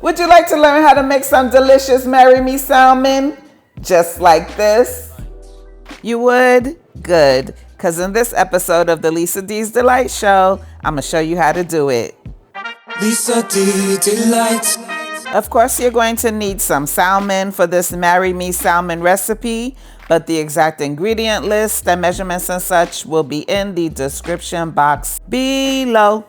Would you like to learn how to make some delicious Marry Me Salmon? Just like this? You would? Good. Because in this episode of the Lisa D's Delight Show, I'm going to show you how to do it. Lisa D Delight. Of course, you're going to need some salmon for this Marry Me Salmon recipe, but the exact ingredient list and measurements and such will be in the description box below.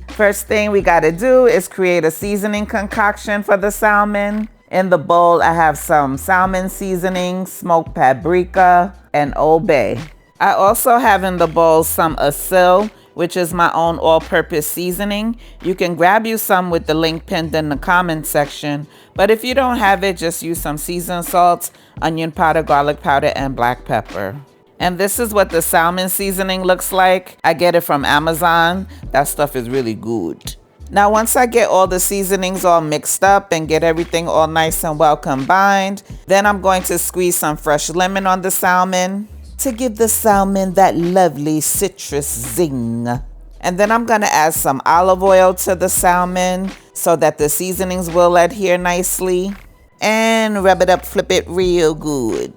First thing we got to do is create a seasoning concoction for the salmon. In the bowl, I have some salmon seasoning, smoked paprika, and Old Bay. I also have in the bowl some ASIL, which is my own all-purpose seasoning. You can grab you some with the link pinned in the comment section, but if you don't have it, just use some seasoned salt, onion powder, garlic powder, and black pepper. And this is what the salmon seasoning looks like. I get it from Amazon. That stuff is really good. Now, once I get all the seasonings all mixed up and get everything all nice and well combined, then I'm going to squeeze some fresh lemon on the salmon to give the salmon that lovely citrus zing. And then I'm going to add some olive oil to the salmon so that the seasonings will adhere nicely. And rub it up, flip it real good.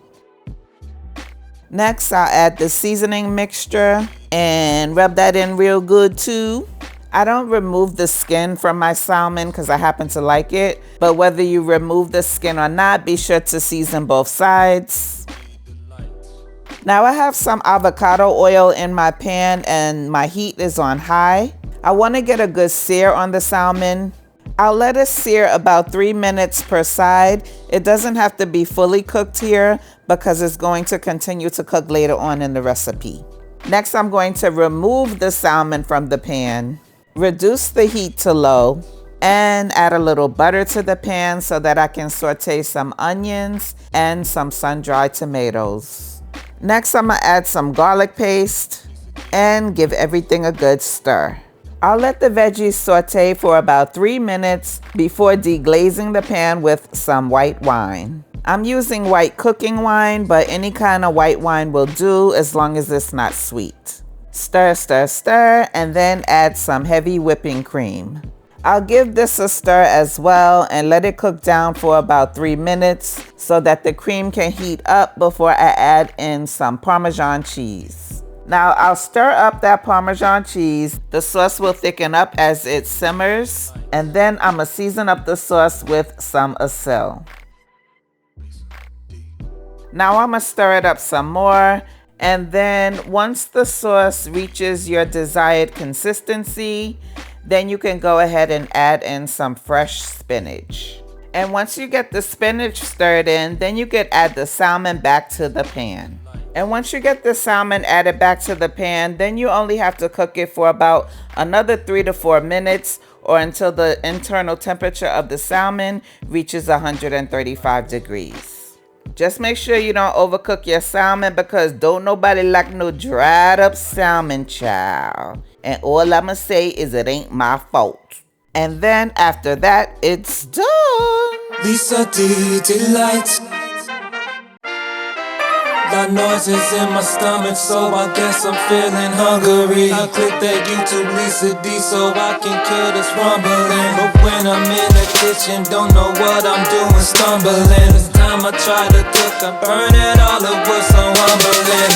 Next, I'll add the seasoning mixture and rub that in real good too. I don't remove the skin from my salmon because I happen to like it. But whether you remove the skin or not, be sure to season both sides. Now I have some avocado oil in my pan and my heat is on high. I want to get a good sear on the salmon. I'll let it sear about 3 minutes per side. It doesn't have to be fully cooked here because it's going to continue to cook later on in the recipe. Next, I'm going to remove the salmon from the pan, reduce the heat to low, and add a little butter to the pan so that I can saute some onions and some sun-dried tomatoes. Next, I'm going to add some garlic paste and give everything a good stir. I'll let the veggies saute for about 3 minutes before deglazing the pan with some white wine. I'm using white cooking wine, but any kind of white wine will do as long as it's not sweet. Stir, stir, stir, and then add some heavy whipping cream. I'll give this a stir as well and let it cook down for about 3 minutes so that the cream can heat up before I add in some Parmesan cheese. Now I'll stir up that Parmesan cheese. The sauce will thicken up as it simmers, and then I'm gonna season up the sauce with some ASIL. Now I'm gonna stir it up some more, and then once the sauce reaches your desired consistency, then you can go ahead and add in some fresh spinach. And once you get the spinach stirred in, then you can add the salmon back to the pan. And once you get the salmon added back to the pan, then you only have to cook it for about another 3 to 4 minutes or until the internal temperature of the salmon reaches 135 degrees. Just make sure you don't overcook your salmon because don't nobody like no dried up salmon, child. And all I'ma say is it ain't my fault. And then after that, it's done. Lisa D Delight. Got noises in my stomach, so I guess I'm feeling hungry. I click that YouTube Lisa D so I can kill this rumbling. But when I'm in the kitchen, don't know what I'm doing, stumbling. This time I try to cook, I'm burning all of what's so rumbling.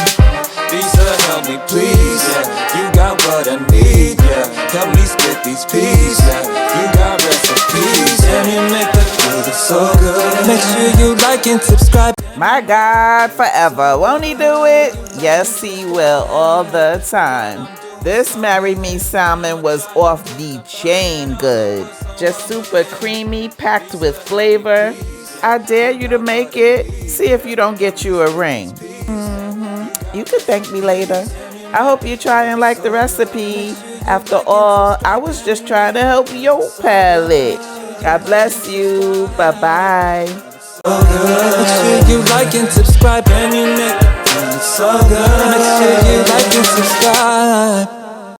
Lisa, help me please, yeah. You got what I need, yeah. Help me split these peas, yeah. You got recipes, and you make the food so good. Make sure you like and subscribe. My God, forever. Won't he do it? Yes, he will all the time. This Marry Me Salmon was off the chain good. Just super creamy, packed with flavor. I dare you to make it. See if you don't get you a ring. You can thank me later. I hope you try and like the recipe. After all, I was just trying to help your palate. God bless you. Bye-bye. Make sure you like and subscribe, and you make it so good. Make sure you like and subscribe.